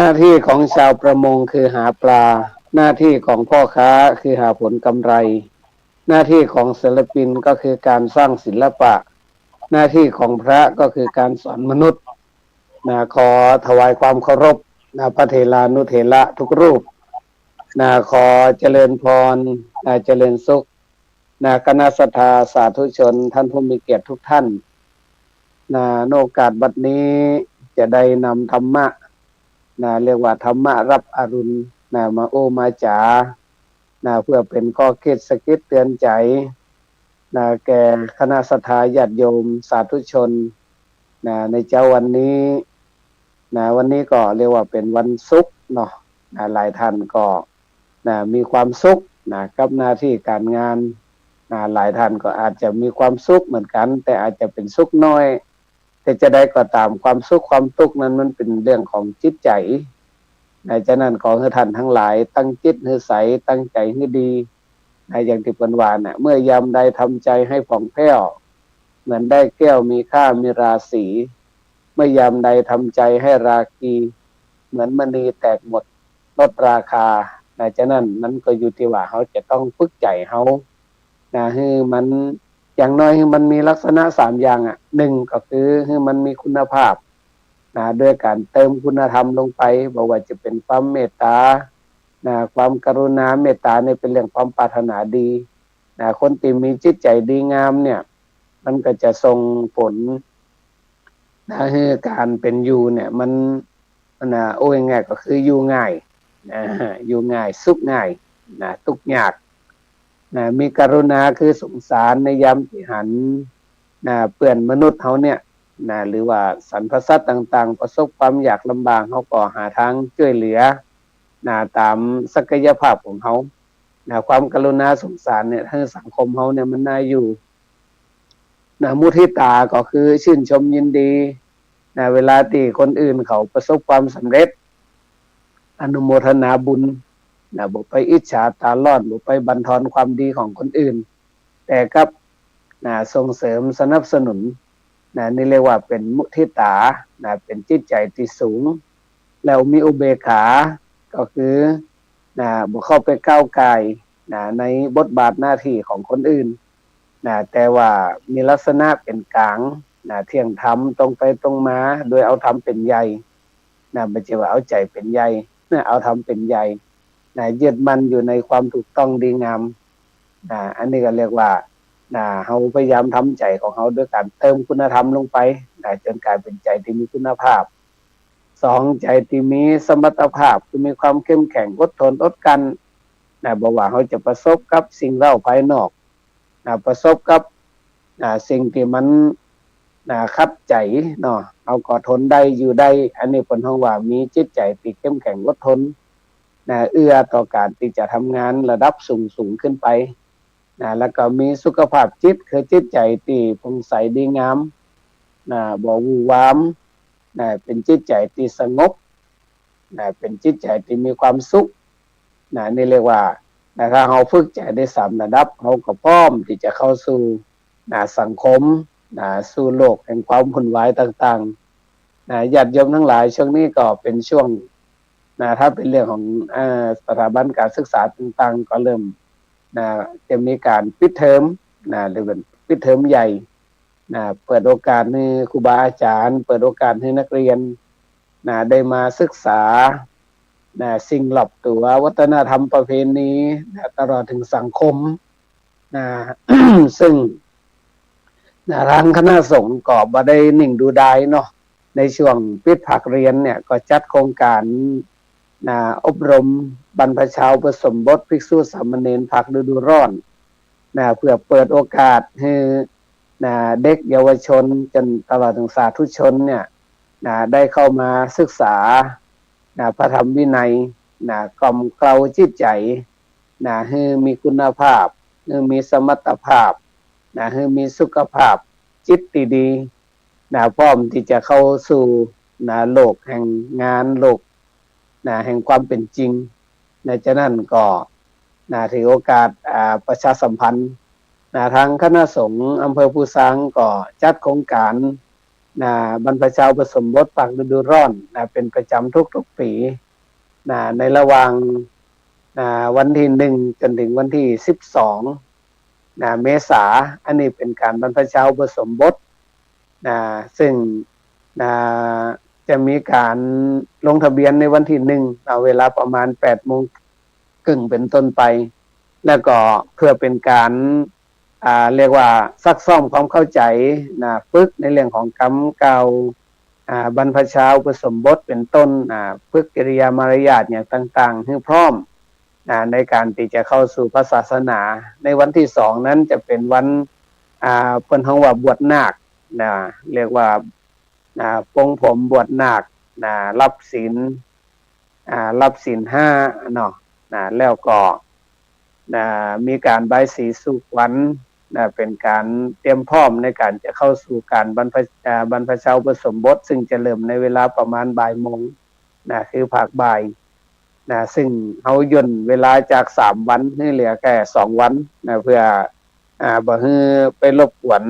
น้าที่ของชาวประมงคือหาปลาหน้าที่ของพ่อค้าคือหาผลกำไรหน้าที่ของศิลปินก็คือการสร้างศิลปะหน้าที่ของพระก็คือการสอนมนุษย์ขอถวายความเคารพพระเถรานุเถระทุกรูปขอเจริญพรเจริญสุขคณะสัตยาสาธุชนท่านผู้มีเกียรติทุกท่านในโอกาสบัดนี้จะได้นำธรรมะเรียกว่าธรรมะรับอรุณมาโอมาจาเพื่อเป็นข้อคิดสะกิดเตือนใจแก่คณะสัตยาญาติโยมสาธุชนในเจ้าวันนี้วันนี้ก็เรียกว่าเป็นวันศุกร์เนาะหลายท่านก็มีความสุขกับหน้าที่การงานหลายท่านก็อาจจะมีความสุขเหมือนกันแต่อาจจะเป็นสุขน้อยแต่จะได้ก็ตามความสุขความทุกข์นั้นมันเป็นเรื่องของจิตใจฉะนั้นขอให้ท่านทั้งหลายตั้งจิตให้ใสตั้งใจให้ดีอย่างที่เพิ่นว่าเมื่อยามใดทำใจให้ผ่องแผ้วเหมือนได้แก้วมีค่ามีราศีเมื่อยามใดทำใจให้ราคีเหมือนมณีแตกหมดลดราคาฉะนั้นมันก็อยู่ที่ว่าเขาจะต้องฝึกใจเขาให้มันอย่างน้อยให้มันมีลักษณะ3อย่างหนึ่งก็คือให้มันมีคุณภาพด้วยการเติมคุณธรรมลงไปบอกว่าจะเป็นความเมตตาความกรุณาเมตตาเนี่ยเป็นเรื่องความปรารถนาดีคนที่มีจิตใจดีงามเนี่ยมันก็จะส่งผลให้การเป็นอยู่เนี่ยมันโอ้ยง่ายก็คืออยู่ง่ายอยู่ง่ายสุขง่ายทุกข์ยากมีกรุณาคือสงสารในยามที่หันเปื่อนมนุษย์เขาเนี่ยหรือว่าสรรพสัตว์ต่างๆประสบความยากลำบากเขาก็หาทางช่วยเหลือตามศักยภาพของเขาความกรุณาสงสารเนี่ยให้สังคมเขาเนี่ยมันน่าอยู่มุทิตาก็คือชื่นชมยินดีเวลาที่คนอื่นเขาประสบความสำเร็จอนุโมทนาบุญบ่ไปอิจฉาตาร้อนบ่ไปบั่นทอนความดีของคนอื่นแต่กับส่งเสริมสนับสนุนนี่เรียกว่าเป็นมุทิตาเป็นจิตใจที่สูงแล้วมีอุเบกขาก็คือบ่เข้าไปก้าวไก่ในบทบาทหน้าที่ของคนอื่นแต่ว่ามีลักษณะเป็นกลางเที่ยงธรรมตรงไปตรงมาโดยเอาธรรมเป็นใหญ่ไม่ใช่ว่าเอาใจเป็นใหญ่เอาธรรมเป็นใหญ่ยึดมั่นอยู่ในความถูกต้องดีงามอันนี้ก็เรียกว่าเขาพยายามทำใจของเขาด้วยการเติมคุณธรรมลงไปจนกลายเป็นใจที่มีคุณภาพ2ใจที่มีสมรรถภาพคือมีความเข้มแข็งอดทนอดกันบอกว่าเขาจะประสบกับสิ่งเร้าภายนอกประสบกับสิ่งที่มันคัดใจเนาะเอาก็ทนได้อยู่ได้อันนี้เป็นห้องว่ามีจิตใจที่เข้มแข็งอดทนเอื้อต่อการที่จะทำงานระดับสูงขึ้นไปแล้วก็มีสุขภาพจิตคือจิตใจที่ผ่องใสดีงามบ่วู่วามเป็นจิตใจที่สงบเป็นจิตใจที่มีความสุขนี่เรียกว่าถ้าเราฝึกใจได้3ระดับเราก็พร้อมที่จะเข้าสู่สังคมสู่โลกแห่งความวุ่นวายต่างๆญาติโยมทั้งหลายช่วงนี้ก็เป็นช่วงถ้าเป็นเรื่องของสถาบันการศึกษาต่างๆก็เริ่มจะมีการปิดเทอมหรือเป็นปิดเทอมใหญ่เปิดโอกาสให้ครูบาอาจารย์เปิดโอกาสให้นักเรียนได้มาศึกษาสิ่งรอบตัววัฒนธรรมประเพณีตลอดถึงสังคมซึ่งทางคณะสงฆ์ก็บ่ได้นิ่งดูดายเนาะในช่วงปิดภาคเรียนเนี่ยก็จัดโครงการอบรมบรรพชาอุปสมบทภิกษุสามเณรภาคฤดูร้อนเพื่อเปิดโอกาสให้เด็กเยาวชนจนตลอดถึงสาธุชนเนี่ยได้เข้ามาศึกษาพระธรรมวินัยกล่อมเกลาจิตใจให้มีคุณภาพให้มีสมรรถภาพให้มีสุขภาพจิตดีพร้อมที่จะเข้าสู่โลกแห่งงานโลกแห่งความเป็นจริงฉะนั้นก็ถือโอกาสประชาสัมพันธ์ทางคณะสงฆ์อำเภอภูซางก็จัดโครงการ บรรพชาอุปสมบทภาคฤดูร้อนเป็นประจำทุกๆปีในระหว่างวันที่1จนถึงวันที่12เมษาอันนี้เป็นการบรรพชาอุปสมบทซึ่งจะมีการลงทะเบียนในวันที่1เวลาประมาณ8 โมงครึ่งเป็นต้นไปแล้วก็เพื่อเป็นการเรียกว่าซักซ้อมความเข้าใจฝึกในเรื่องของกรรมเก่าบรรพชาอุปสมบทเป็นต้นฝึกกิริยามารยาทอย่างต่างๆให้พร้อมในการที่จะเข้าสู่พระศาสนาในวันที่2นั้นจะเป็นวันเพิ่นเฮาว่าบวชนาคเรียกว่าปลงผมบวชนาครับศีล5เนาะแล้วก็มีการบายสีสู่ขวัญเป็นการเตรียมพร้อมในการจะเข้าสู่การบรรพชาอุปสมบทซึ่งจะเริ่มในเวลาประมาณบ่ายโมงคือภาคบ่ายซึ่งเขาย่นเวลาจาก3 วันให้เหลือแค่2 วันเพื่อบ่ให้ไปรบกวน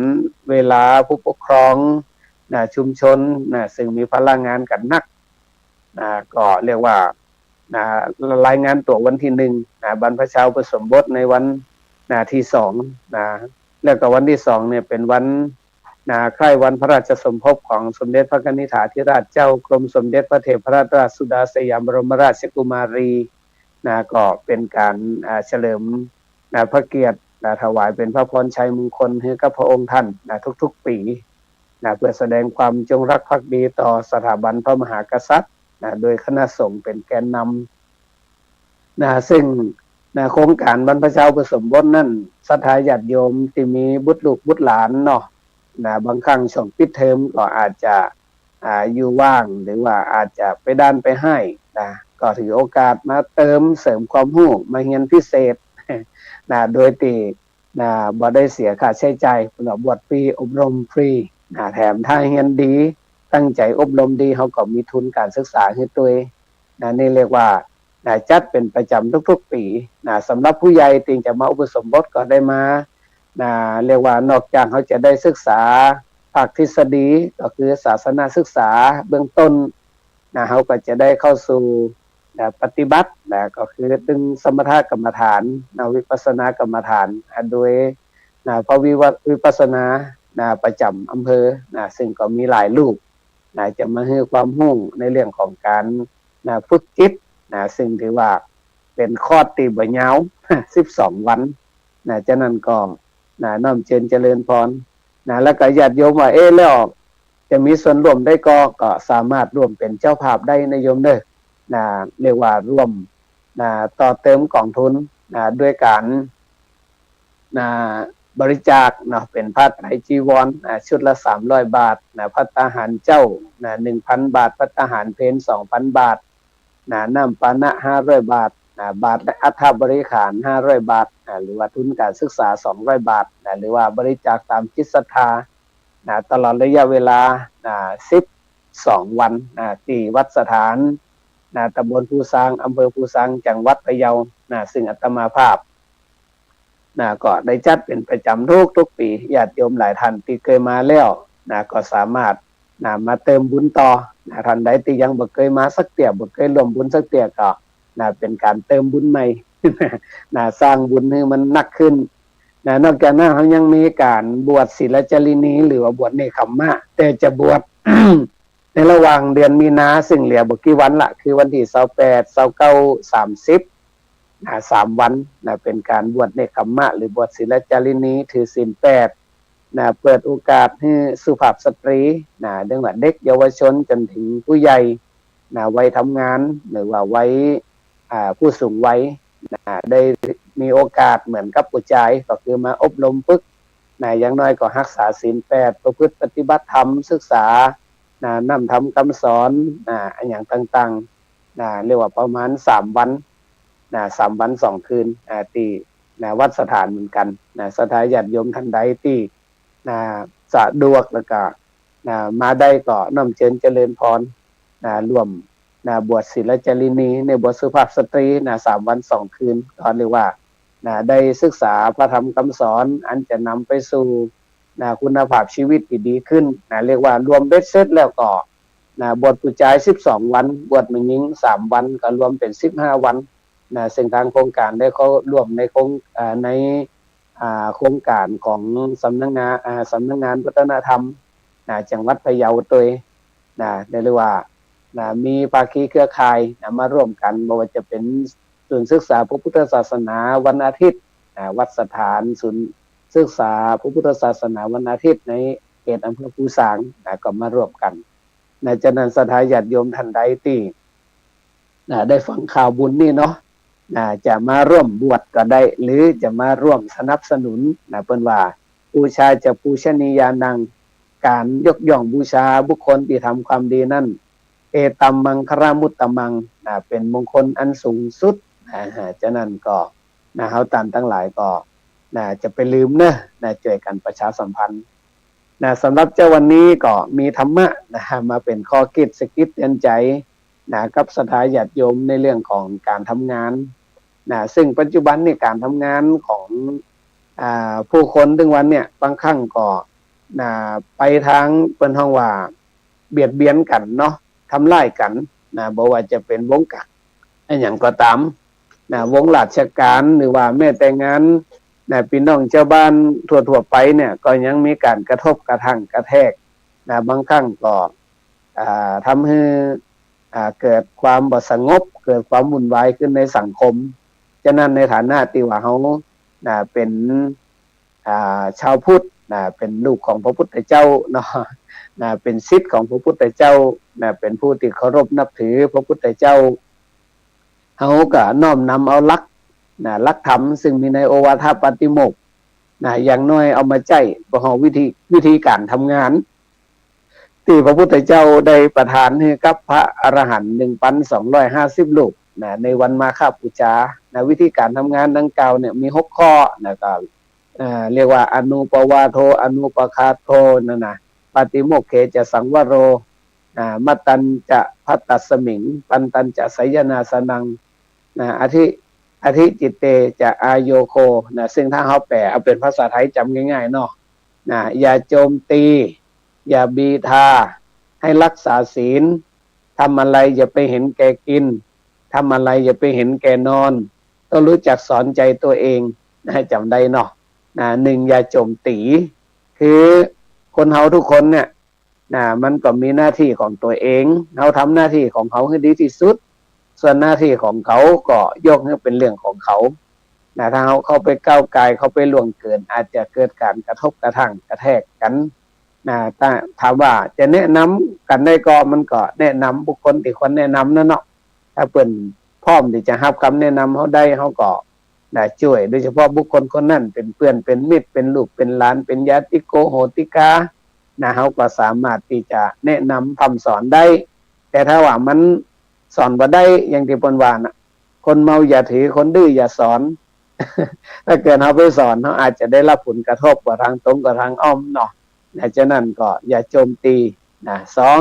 เวลาผู้ปกครองชุมชนซึ่งมีพลังงานกันนักก็เรียกว่ารายงานตัววันที่1บรรพชาอุปสมบทในวันที่2แล้วก็วันที่2เนี่ยเป็นวันคล้ายวันพระราชสมภพของสมเด็จพระกนิษฐาธิราชเจ้ากรมสมเด็จพระเทพรัตนราชสุดาสยามบรมราชกุมารีก็เป็นการเฉลิมพระเกียรติถวายเป็นพระพรชัยมงคลให้กับพระองค์ท่านทุกๆปีเพื่อแสดงความจงรักภักดีต่อสถาบันพระมหากษัตริย์โดยคณะสงฆ์เป็นแกนนำซึ่งโครงการบรรพชาอุปสมบทนั่นศรัทธาญาติโยมที่มีบุตรลูกบุตรหลานเนาะบางครั้งช่วงปิดเทอมก็อาจจะอยู่ว่างหรือว่าอาจจะไปด้านไปให้ก็ถือโอกาสมาเติมเสริมความรู้มาเรียนพิเศษโดยที่บ่ได้เสียค่าใช้จ่ายสำหรับบวชฟรีอบรมฟรีแถมถ้าเรียนดีตั้งใจอบรมดีเขาก็มีทุนการศึกษาให้ตัวนี่เรียกว่าจัดเป็นประจำทุกๆปีสำหรับผู้ใหญ่ที่จะมาอุปสมบทก็ได้มาเรียกว่านอกจากเขาจะได้ศึกษาภาคทฤษฎีก็คือศาสนาศึกษาเบื้องต้นเขาก็จะได้เข้าสู่ปฏิบัติก็คือดึงสมถกรรมฐานวิปัสสนากรรมฐานโดยพระวิปัสสนาประจำอำเภอซึ่งก็มีหลายรูปจะมาให้ความรู้ในเรื่องของการฝึกจิตซึ่งถือว่าเป็นคอร์สที่บ่ยาว12 วันฉะนั้นก็น้อมเจริญพรแล้วก็ญาติโยมว่าแล้วจะมีส่วนร่วมได้ก็สามารถร่วมเป็นเจ้าภาพได้นะโยมเด้อเรียกว่าร่วมต่อเติมกองทุนด้วยการบริจาคเนาะเป็นผ้าไตรจีวรชุดละ300 บาทภัตตาหารเจ้า1,000 บาทภัตตาหารเพล 2,000 บาทน้ำปานะ500 บาทบาทและอัฐบริขาร500 บาทหรือว่าทุนการศึกษา200 บาทหรือว่าบริจาคตามจิตศรัทธาตลอดระยะเวลา12 วันที่วัดสถานตำบลภูซางอำเภอภูซางจังหวัดพะเยาซึ่งอาตมาภาพก็ได้จัดเป็นประจำทุกปีญาติโยมหลายท่านที่เคยมาแล้วก็สามารถมาเติมบุญต่อท่านใดที่ยังบ่เคยมาสักเตี่ยบ่เคยร่วมบุญสักเตี่ยก็เป็นการเติมบุญใหม่ สร้างบุญให้มันหนักขึ้นนอกจากนั้นเขายังมีการบวชศีลจารินีหรือว่าบวชเนคขมมะแต่จะบวช ในระหว่างเดือนมีนาซึ่งเหลือบ่กี่วันละคือวันที่28 29 30 3 วันเป็นการบวชเนคขมมะหรือบวชศีลจารินีถือศีล8เปิดโอกาสให้สุภาพสตรีเรื่องว่าเด็กเยาวชนจนถึงผู้ใหญ่วัยทำงานหรือว่าวัยผู้สูงวัยได้มีโอกาสเหมือนกับผู้ชายก็คือมาอบรมฝึกอย่างน้อยก็รักษาศีล8ประพฤติปฏิบัติธรรมศึกษานำธรรมคำสอนอย่างต่างๆเรียกว่าประมาณ3 วัน3 วัน 2 คืนที่วัดสถานเหมือนกันสถานญาติโยมท่านใดที่สะดวกแล้วก็มาได้ก็น้อมเจริญพรร่วมบวชศีลจารินีในบทสุภาพสตรี3 วัน 2 คืนก็เรียกว่าได้ศึกษาพระธรรมคำสอนอันจะนำไปสู่ คุณภาพชีวิตที่ดีขึ้นเรียกว่ารวมเบ็ดเสร็จแล้วก็บวชผู้ชาย12 วันบวชแม่หญิง3 วันก็รวมเป็น15 วันซึ่งทางโครงการได้เขาร่วมในโครงการของสำนักงานวัฒนธรรมจังหวัดพะเยาตัวได้เรียกว่ามีภาคีเครือข่ายมาร่วมกันไม่ว่าจะเป็นศูนย์ศึกษาพระพุทธศาสนาวันอาทิตย์วัดสถานศูนย์ศึกษาพระพุทธศาสนาวันอาทิตย์ในเขตอำเภอภูสางก็มาร่วมกันจากนั้นศรัทธาญาติโยมท่านใดที่ได้ฟังข่าวบุญนี่เนาะจะมาร่วมบวชก็ได้หรือจะมาร่วมสนับสนุนเปิ้นว่าบูชาจะปูชนียานังการยกย่องบูชาบุคคลที่ทำความดีนั่นเอตัมมังครามุตตมังเป็นมงคลอันสูงสุดฉะนั้นก็เฮาตามทั้งหลายก็จะไปลืมช่วยกันประชาสัมพันธ์สำหรับเจ้าวันนี้ก็มีธรรมะมาเป็นข้อคิดสกิดเตือนใจกับศรัทธาญาติโยมในเรื่องของการทำงานซึ่งปัจจุบันนี่การทำงานของผู้คนถึงวันเนี่ยบางครั้งก็ไปทางเป็นห้องว่าเบียดเบียนกันเนาะทำลายกันบอกว่าจะเป็นวงการอย่างก็ตามวงราชการหรือว่าแม้แต่งานพี่น้องเจ้าบ้านทั่วไปเนี่ยก็ยังมีการกระทบกระทั่งกระแทกบางครั้งก็ทำให้เกิดความบ่สงบเกิดความวุ่นวายขึ้นในสังคมฉะนั้นในฐานะที่ว่าเฮาเป็นชาวพุทธเป็นลูกของพระพุทธเจ้าเนาะเป็นศิษย์ของพระพุทธเจ้าเป็นผู้ที่เคารพนับถือพระพุทธเจ้าเฮาก็น้อมนำเอาหลักธรรมซึ่งมีในโอวาทปาติโมกข์อย่างน้อยเอามาใช้ประกอบวิธีการทำงานที่พระพุทธเจ้าได้ประทานให้กับพระอรหันต์ 1,250 รูปในวันมาฆบูชาวิธีการทำงานดังกล่าวเนี่ยมี6ข้อก็เรียกว่าอนุปวาโทอนุปคาโทปาติโมกเขจะสังวโรมัตตัญจะพัตตัสมิงปันตัญจะไสยนาสนังอธิจิตเตจะอายโยโคซึ่งถ้าเขาแปลเอาเป็นภาษาไทยจำง่ายๆเนาะอย่าโจมตีอย่าบีทาให้รักษาศีลทำอะไรอย่าไปเห็นแก่กินทำอะไรอย่าไปเห็นแก่นอนต้องรู้จักสอนใจตัวเองให้จำได้เนาะหนึ่งอย่าโจมตีคือคนเฮาทุกคนเนี่ยมันก็มีหน้าที่ของตัวเองเขาทำหน้าที่ของเขาให้ดีที่สุดส่วนหน้าที่ของเขาก็ยกให้เป็นเรื่องของเขาถ้าเขาไปก้าวไกลเขาไปล่วงเกินอาจจะเกิดการกระทบกระทั่งกระแทกกันแต่ถามว่าจะแนะนำกันได้ก็มันก็แนะนำบุคคลที่ควรแนะนำนั่นเนาะถ้าเปิ้นพร้อมที่จะรับคำแนะนำเขาได้เขาก็ช่วยโดยเฉพาะบุคคลคนนั้นเป็นเพื่อนเป็นมิตรเป็นลูกเป็นหลานเป็นญาติโกโหติกาเขาก็สามารถที่จะแนะนำคำสอนได้แต่ถ้าว่ามันสอนบ่ได้อย่างที่เปิ้นว่าคนเมาอย่าถือคนดื้ออย่าสอน ถ้าเกิดเขาไปสอนเขาอาจจะได้รับผลกระทบกว่าทางตรงกับทางอ้อมเนาะฉะนั้นก็อย่าโจมตีสอง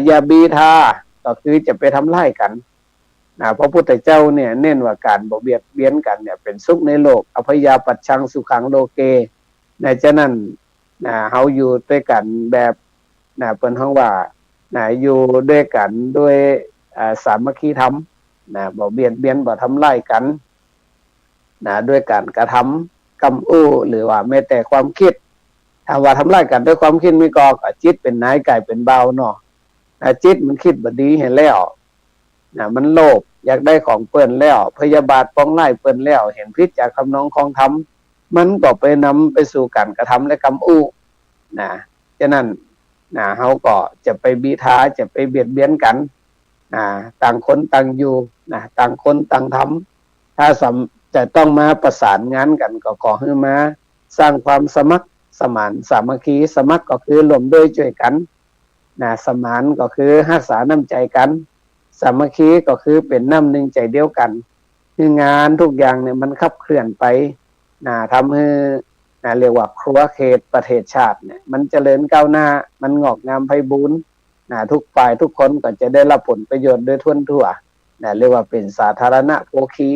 อย่าบีทาก็คือจะไปทำร้ายกันพระพุทธเจ้าเนี่ยเน้นว่าการบ่เบียดเบียนกันเนี่ยเป็นสุขในโลกอภยาปัชชังสุขังโลเกฉะนั้นเฮาอยู่ด้วยกันแบบเปิ้นฮ้องว่าอยู่ด้วยกันด้วยสามัคคีธรรมบ่เบียดเบียนบ่ทำร้ายกันด้วยการกระทำกรรมอู้หรือว่าแม้แต่ความคิดถ้าว่าทำร้ายกันด้วยความคิดมีก็จิตเป็นนายกายเป็นเบาเนาะจิตมันคิดบ่ดีเห็นแล้วมันโลภอยากได้ของเปิ้นแล้วพยาบาทปองไล่เปิ้นแล้วเห็นพิษจากคำนองของธรรมมันก็ไปนำไปสู่การกระทำและกรรมอู้ฉะนั้นเฮาก็จะไปบีทาจะไปเบียดเบียนกันต่างคนต่างอยู่ต่างคนต่างทำถ้าจะต้องมาประสานงานกันก็ขอให้มาสร้างความสมัครสมานสามัคคีสมัครก็คือร่วมด้วยช่วยกันสมานก็คือรักษาน้ำใจกันสามัคคีก็คือเป็นน้ำหนึ่งใจเดียวกันคืองานทุกอย่างเนี่ยมันขับเคลื่อนไปทำให้เรียกว่าครัวเขตประเทศชาติเนี่ยมันเจริญก้าวหน้ามันงอกงามไพบูลย์ทุกฝ่ายทุกคนก็จะได้รับผลประโยชน์โดยทั่วเรียกว่าเป็นสาธารณโภคี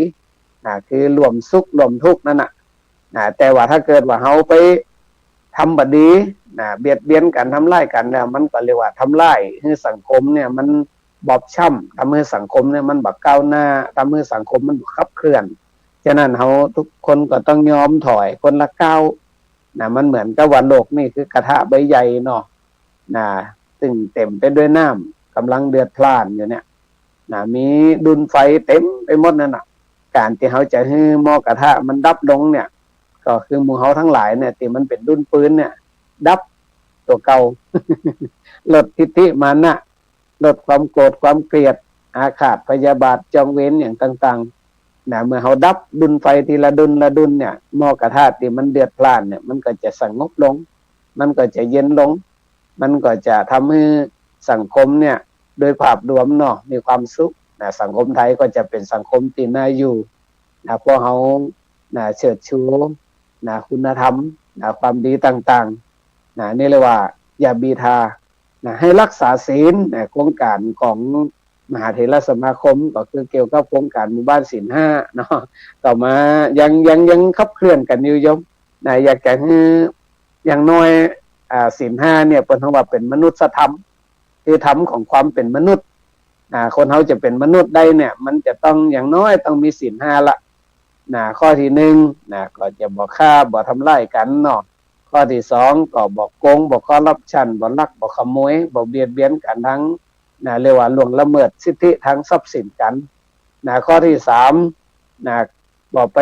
คือรวมสุขรวมทุกข์นั่นแต่ว่าถ้าเกิดว่าเฮาไปท ทำบดีนะเบียดเบียนกันทำลายกันเนี่ยมันก็เรียกว่าทำลายให้สังคมเนี่ยมันบอบช้ำทำให้สังคมเนี่ยมันบักก้าวหน้าทำให้สังคมมันขับเคลื่อนฉะนั้นเขาทุกคนก็ต้องยอมถอยคนละก้าวนะมันเหมือนกับว่าโลกนี่คือกระทะใบใหญ่เนาะนะซึ่งเต็มไปด้วยน้ำกำลังเดือดพล่านอยู่เนี่ยนะมีดุนไฟเต็มไปหมดนั่นน่ะการที่เขาจะให้หม้อกระทะมันดับลงเนี่ยก็คือหมู่เขาทั้งหลายเนี่ยที่มันเป็นดุนปืนเนี่ยดับตัวเก่า ลดทิฏฐิมานะลดความโกรธความเกลียดอาฆาตพยาบาทจองเวรอย่างต่างๆนะเมื่อเขาดับดุนไฟทีละดุนละดุนเนี่ยหม้อกระทะที่มันเดือดพล่านเนี่ยมันก็จะสงบลงมันก็จะเย็นลงมันก็จะทำให้สังคมเนี่ยโดยภาพรวมเนาะมีความสุขนะสังคมไทยก็จะเป็นสังคมที่น่าอยู่นะเพราะเขานะเชิดชูนะคุณธรรมนะความดีต่างๆนะนี่เรียกว่าอย่าบีทานะให้รักษาศีลนะโครงการของมหาเถรสมาคมก็คือเกี่ยวกับโครงการหมู่บ้านศีลห้าเนาะต่อมายังขับเคลื่อนกันอยู่ยมนะอยากจะให้อย่างน้อยศีลห้าเนี่ยเป็นคำว่าเป็นมนุษยธรรมคือธรรมของความเป็นมนุษย์คนเขาจะเป็นมนุษย์ได้เนี่ยมันจะต้องอย่างน้อยต้องมีศีลห้าละข้อที่หนึ่งก็จะบอกฆ่าบอกทำร้ายกันเนาะข้อที่สองก็บอกโกงบอกคอร์รัปชันบอกลักบอกขโมยบอกเบียดเบียนกันทั้งเรียกว่าล่วงละเมิดสิทธิทางทรัพย์สินกันข้อที่สามบอกไป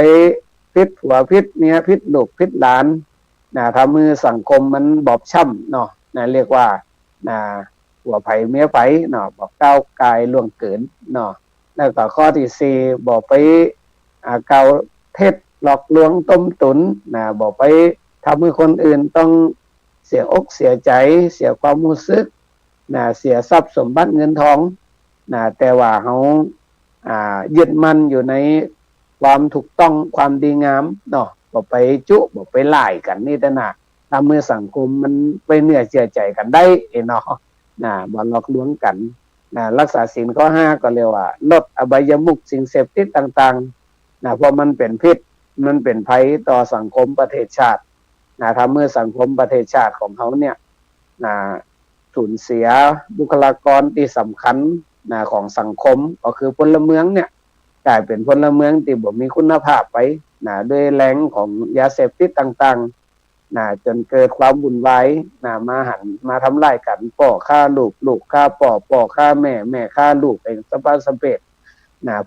พิษผัวพิษเมียพิษลูกพิษหลานทำให้สังคมมันบอบช้ำเนาะเรียกว่าผัวไผ่เมียไผ่เนาะบอกก้าวกายล่วงเกินเนาะแล้วก็ข้อที่สี่บอกไปเกาเท็จหลอกลวงต้มตุนบอกไปทำให้คนอื่นต้องเสียอกเสียใจเสียความรู้สึกเสียทรัพย์สมบัติเงินทองแต่ว่าเขายึดมั่นอยู่ในความถูกต้องความดีงามเนาะบอกไปจุบอกไปไล่กันนี่แต่ทำให้สังคมมันไปเนื้อเชื่อใจกันได้เนาะบ่หลอกลวงกันรักษาศีลข้อ5ก็เรียกว่าลดอบายมุขสิ่งเสพติดต่างๆเพราะมันเป็นพิษมันเป็นภัยต่อสังคมประเทศชาติทำเมื่อสังคมประเทศชาติของเขาเนี่ยสูญเสียบุคลากรที่สำคัญของสังคมก็คือพลเมืองเนี่ยกลายเป็นพลเมืองที่บ่มีคุณภาพไปด้วยแรงของยาเสพติดต่างๆจนเกิดความวุ่นวายมาทำลายกันป่อฆ่าลูกลูกฆ่าป่อฆ่าแม่แม่ฆ่าลูกเองสะพานสะเปด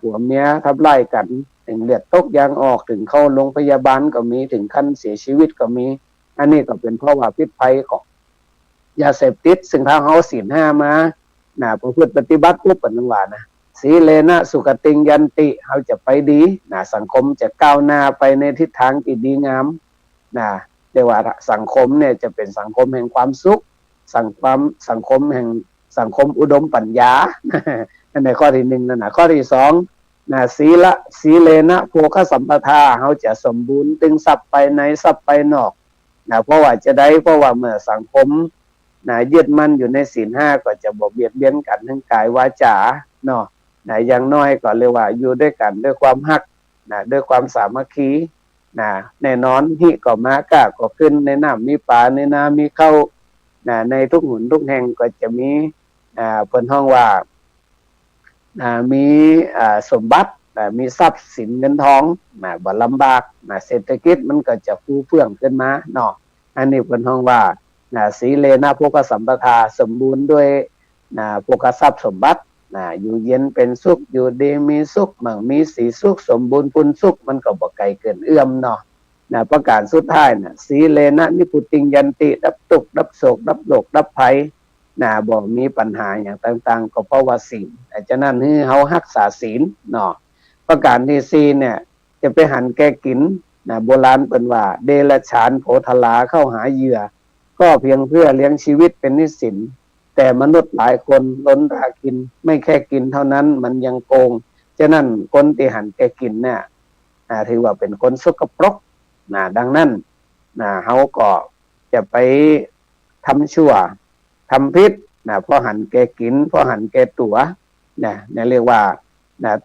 ผัวเมียทำลายกันถึงเลือดตกยางออกถึงเข้าโรงพยาบาลก็มีถึงขั้นเสียชีวิตก็มีอันนี้ก็เป็นเพราะว่าพิษภัยของยาเสพติดซึ่งทางเขาศีลห้ามาประพฤติปฏิบัติปุ๊บเป็นว่านะสีเลนะสุขติงยันติเขาจะไปดีสังคมจะก้าวหน้าไปในทิศทางที่ดีงามแต่ว่าสังคมเนี่ยจะเป็นสังคมแห่งความสุขสังคมแห่งสังคมอุดมปัญญาในข้อที่หนึ่งข้อที่สองสีเลนะโภคสัมปทาเขาจะสมบูรณ์ตึงทรัพย์ไปในทรัพย์ไปนอกเพราะว่าเมื่อสังคมยึดมั่นอยู่ในศีลห้าก็จะบ่เบียดเบียนกันทั้งกายวาจาเนาะอย่างน้อยก็เรียกว่าอยู่ด้วยกันด้วยความฮักด้วยความสามัคคีแน่นอนหิก็มากะก็ขึ้นในน้ำมีป่าในนามีเข้าในทุกหนทุกแห่งก็จะมีเพิ่นห้องว่ามีสมบัติมีทรัพย์สินเงินทองบ่ลำบากเศรษฐกิจมันก็จะฟูเฟื่องขึ้นมาเนาะอันนี้เพิ่นห้องว่าสีเลนะโภคสัมปทาสมบูรณ์ด้วยโภคทรัพย์สมบัติอยู่เย็นเป็นสุขอยู่ดีมีสุขมั่งมีสีสุขสมบูรณ์ปุณสุขมันก็บ่ไกลเกินเอื้อมเนาะประการสุดท้ายสีเลนะนิพุติงยันติดับทุกข์ดับโศกดับโรคดับภัยบ่มีปัญหาอย่างต่างๆก็เพราะว่าศีลฉะนั้นให้เฮารักษาศีลเนาะประการที่4เนี่ยจะไปหันแกกินโบราณเปิ้นว่าเดรัจฉานโผทลาเข้าหาเหยื่อก็เพียงเพื่อเลี้ยงชีวิตเป็นนิสินแต่มนุษย์หลายคนล้นรากินไม่แค่กินเท่านั้นมันยังโกงฉะนั้นคนที่หันแกกินเนี่ยถือว่าเป็นคนสกปรกดังนั้นเฮาก็จะไปทำชั่วทำพิษเพราะหันแกกินเพราะหันแกตั๋วเนี่ยเรียกว่า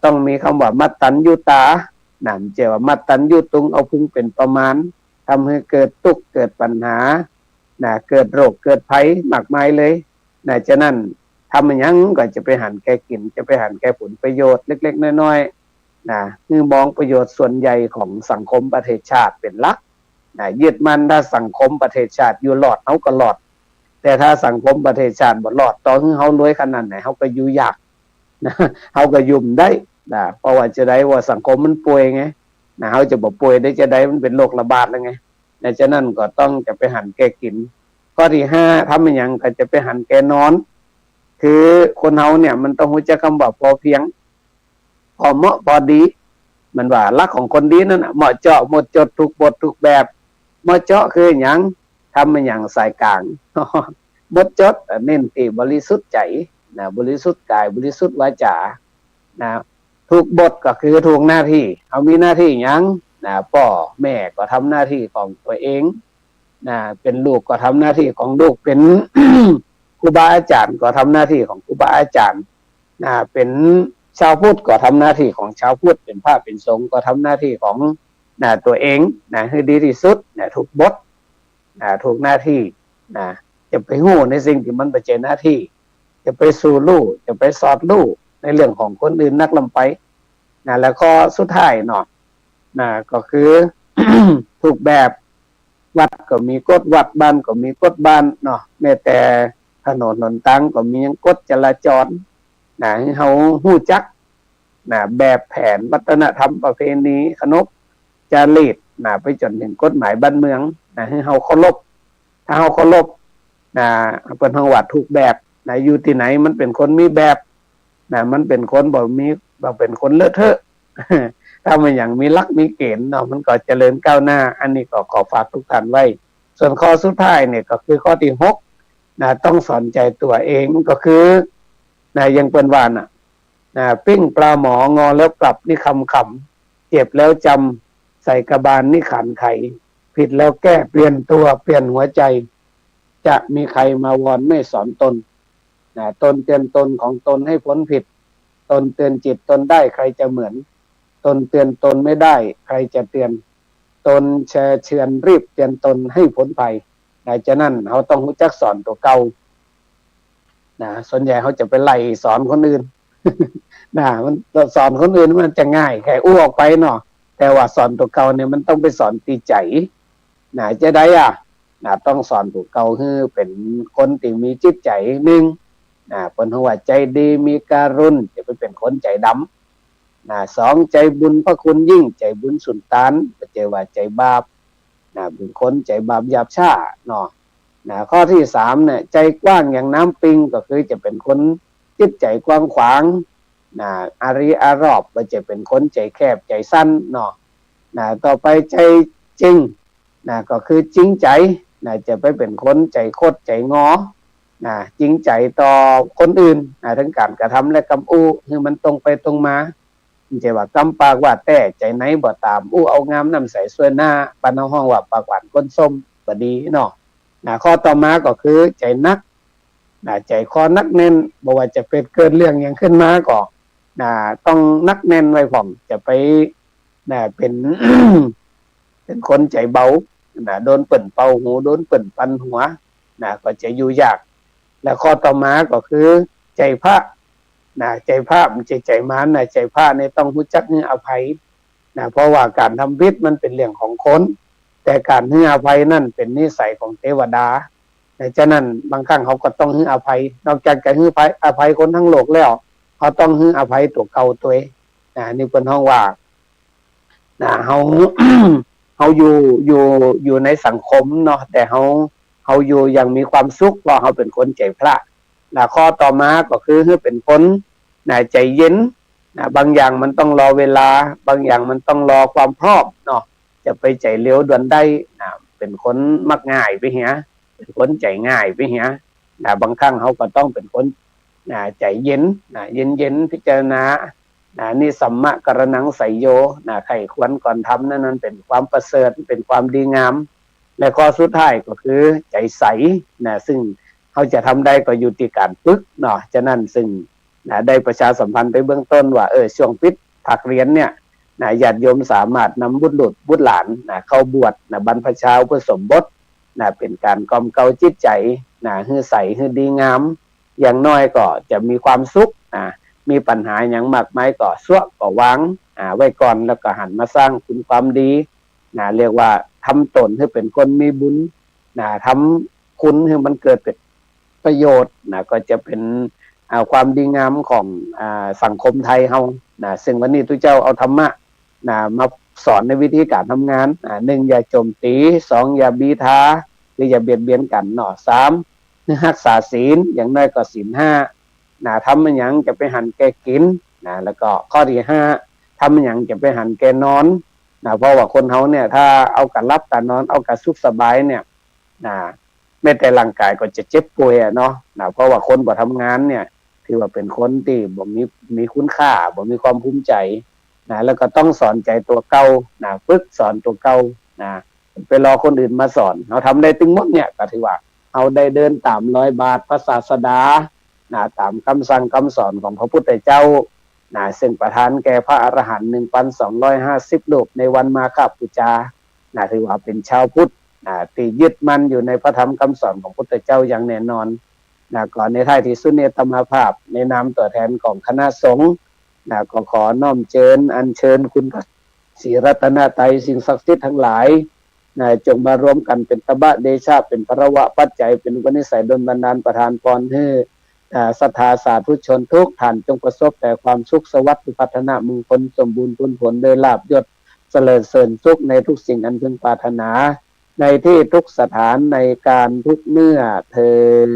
ต้องมีคำว่ามัตตัญญูตาเจ้าว่ามัตตัญญูตุงเอาพุงเป็นประมาณทำให้เกิดทุกข์เกิดปัญหา นะเกิดโรคเกิดภัยมากมายเลยนะฉะนั้นทำมันยังก็จะไปหันแก่กินจะไปหันแก่ผลประโยชน์เล็กๆน้อยๆนะคือมองประโยชน์ส่วนใหญ่ของสังคมประเทศชาติเป็นหลักนะยึดมั่นถ้าสังคมประเทศชาติอยู่รอดเขาก็รอดแต่ถ้าสังคมประเทศชาติบ่รอดต่อให้เขารวยขนาดไหนเขาก็อยู่ยากนะเขาก็ยุ่มได้นะเพราะว่าจะได้ว่าสังคมมันป่วยไงนะเขาจะบอกป่วยได้จะได้มันเป็นโรคระบาดแล้วไงนะฉะนั้นก็ต้องจะไปหันแก่กินข้อที่5ทำอย่างก็จะไปหันแก่นอนคือคนเฮาเนี่ยมันต้องรู้จักคำว่าพอเพียงพอเหมาะพอดีมันว่าลักของคนดีนั่นเหมาะเจาะหมดจดทุกบททุกแบบเหมาะเจาะคืออย่างทำมันอย่างสายกลางหมดจดเน้นที่บริสุทธิ์ใจนะบริสุทธิ์กายบริสุทธิ์วาจานะทุกบทก็คือถูกหน้าที่เอามีหน้าที่อย่างนะพ่อแม่ก็ทำหน้าที่ของตัวเองนะเป็นลูกก็ทำหน้าที่ของลูกเป็น ครูบาอาจารย์ก็ทำหน้าที่ของครูบาอาจารย์นะเป็นชาวพุทธก็ทำหน้าที่ของชาวพุทธเป็นพระเป็นสงฆ์ก็ทำหน้าที่ของนะตัวเองนะให้ดีที่สุดนะถูกบทนะถูกหน้าที่นะจะไปหู้ในสิ่งที่มันเป็นเจหน้าที่จะไปสู่ลูกจะไปสอดลูกในเรื่องของคนอื่นนักลำไปนะแล้วก็สุดท้ายเนาะนะก็คือ ถูกแบบวัดก็มีกฎวัดบ้านก็มีกฎบ้านเนาะแม้แต่ถนนหนทางก็มีกฎจราจรนะให้เฮาฮู้จักนะแบบแผนวัฒนธรรมประเพณีขนบจารีตนะไปจนถึงกฎหมายบ้านเมืองนะให้เฮาเคารพถ้าเฮาเคารพนะเพิ่นเฮาว่าถูกแบบนะอยู่ที่ไหนมันเป็นคนมีแบบนะมันเป็นคนบ่เป็นคนเลอะเทอะ ถ้ามันอย่างมีลักมีเกณฑ์เนาะมันก็เจริญก้าวหน้าอันนี้ก็ขอฝากทุกท่านไว้ส่วนข้อสุดท้ายเนี่ยก็คือข้อที่6นะต้องสอนใจตัวเองก็คือนะยังเป็นว่านะปิ้งปลาหมองอแล้วกลับนี่คำเจ็บแล้วจำใส่กระบาลนี่ขันไขผิดแล้วแก้เปลี่ยนตัวเปลี่ยนหัวใจจะมีใครมาวอนไม่สอนตนนะตนเตือนตนของตนให้พ้นผิดตนเตือนจิตตนได้ใครจะเหมือนตนเตือนตนไม่ได้ใครจะเตือนตนเชิญรีบเตือนตนให้พ้นภัยนะฉะนั้นเขาต้องรู้จักสอนตัวเก่านะส่วนใหญ่เขาจะไปไล่สอนคนอื่น นะมันสอนคนอื่นมันจะง่ายแค่อู้ออกไปเนาะแต่ว่าสอนตัวเก่าเนี่ยมันต้องไปสอนตีใจนะจะได้นะต้องสอนตัวเก่าคือเป็นคนที่มีจิตใจหนึ่งนะเป็นหัวใจดีมีการุณจะไปเป็นคนใจดำนะ2ใจบุญพระคุณยิ่งใจบุญสุนทานปัจเจว่าใจบาปนะเป็นคนใจบาปหยาบช้าเนาะนะข้อที่3เนี่ยใจกว้างอย่างน้ำปิงก็คือจะเป็นคนจิตใจกว้างขวางนะอารีอารอบก็จะเป็นคนใจแคบใจสั้นเนาะนะต่อไปใจจริงนะก็คือจริงใจนะจะไปเป็นคนใจโคตรใจงอนะจริงใจต่อคนอื่นนะทั้งการกระทำและกำอู้คือมันตรงไปตรงมาไม่ใช่ว่ากำปากว่าแต่ใจไหนบ่ตามอู้เอางามน้ำใสสวยหน้าปานห้องว่าปากหวานก้นส้มบ่ดีเนาะนะข้อต่อมาก็คือใจนักนะใจคอนักแน่นบ่ว่าจะเป็นเกิดเรื่องอย่างขึ้นมาก็นะต้องนักแน่นไว้ผมจะไปนะเป็น เป็นคนใจเบานะโดนเปิ่นเป่าหูโดนเปิ่นปันหัวนะก็จะอยู่ยากและข้อต่อมาก็คือใจพระนะใจพระมันใจมารนะใจพระเนี่ยต้องรู้จักให้อภัยนะเพราะว่าการทำผิดมันเป็นเรื่องของคนแต่การให้อภัยนั่นเป็นนิสัยของเทวดาฉะนั้นบางครั้งเขาก็ต้องให้อภัยนอกจากการให้อภัยคนทั้งโลกแล้วเขาต้องให้อภัยตัวเก่าตัวเองนี่เป็นห้องว่านะเขา เขาอยู่ในสังคมเนาะแต่เขาอยู่อย่างมีความสุขเพราะเขาเป็นคนใจพระนะข้อต่อมาก็คือเป็นคนนะใจเย็นนะบางอย่างมันต้องรอเวลาบางอย่างมันต้องรอความพร้อมเนาะจะไปใจเร็วด่วนได้นะเป็นคนมักง่ายไปเหียเป็นคนใจง่ายไปเหียนะบางครั้งเขาก็ต้องเป็นคนนะใจเย็นนะเย็นพิจารณานี่สัมมะกรณังไสยโยใครควรก่อนทำนั่นเป็นความประเสริฐเป็นความดีงามและข้อสุดท้ายก็คือใจใสซึ่งเขาจะทำได้ก็อยู่ที่การฝึกเนาะฉะนั้นซึ่งได้ประชาสัมพันธ์ไปเบื้องต้นว่าช่วงปิดภาคเรียนเนี่ยญาติโยมสามารถนำบุตรหลานเข้าบวชบรรพชาอุปสมบท นะเป็นการกล่อมเกลาจิตใจนะให้ใสให้ดีงามอย่างน้อยก็จะมีความสุขมีปัญหาอย่างมากมายก็สวะก็วางไว้ก่อนแล้วก็หันมาสร้างคุณความดีนะเรียกว่าทำตนให้เป็นคนมีบุญนะทำคุณให้มันเกิดเป็นประโยชน์นะก็จะเป็นความดีงามของสังคมไทยเฮานะซึ่งวันนี้ทุกเจ้าเอาธรรมะนะมาสอนในวิธีการทำงานหนึ่งอย่าโจมตีสองอย่าบีทาหรืออย่าเบียดเบียนกันเนาะสามรักษาศีลอย่างน้อยก็ศีลห้าทำมันอย่างจะไปหันแกกินแล้วก็ข้อที่ห้าทำมันอย่างจะไปหันแกนอนเพราะว่าคนเฮาเนี่ยถ้าเอาการรับการนอนเอาการสุขสบายเนี่ยแม้แต่ร่างกายก็จะเจ็บป่วยเนาะเพราะว่าคนบ่ทำงานเนี่ยถือว่าเป็นคนที่บ่มีคุณค่าบ่มีความภูมิใจแล้วก็ต้องสอนใจตัวเก่าฝึกสอนตัวเก่าไปรอคนอื่นมาสอนเราทำได้ตึงหมดเนี่ยก็ถือว่าเอาได้เดินตามรอยบาทพระศาสดาตามคำสั่งคำสอนของพระพุทธเจ้าซึ่งประทานแก่พระอรหันต์ 1,250 รูปในวันมาฆบูชาถือว่าเป็นชาวพุทธที่ยึดมั่นอยู่ในพระธรรมคำสอนของพระพุทธเจ้าอย่างแน่นอนก่อนในท้ายที่สุดเนี่ยธรรมภาพในนามตัวแทนของคณะสงฆ์ก็ขอน้อมเชิญอัญเชิญคุณพระศรีรัตนตรัยสิ่งศักดิ์สิทธิ์ทั้งหลายจงมารวมกันเป็นตบะเดชะเป็นพระวะปัจจัยเป็นอุปนิสัยดลบันดาลประทานพรให้ศรัทธาสาธุชนทุกท่านจงประสบแต่ความสุขสวัสดิ์พัฒนามงคลสมบูรณ์ผลโดยลาภยศเจริญเสริญสุขในทุกสิ่งอันพึงปรารถนาในที่ทุกสถานในการทุกเมื่อเทอญ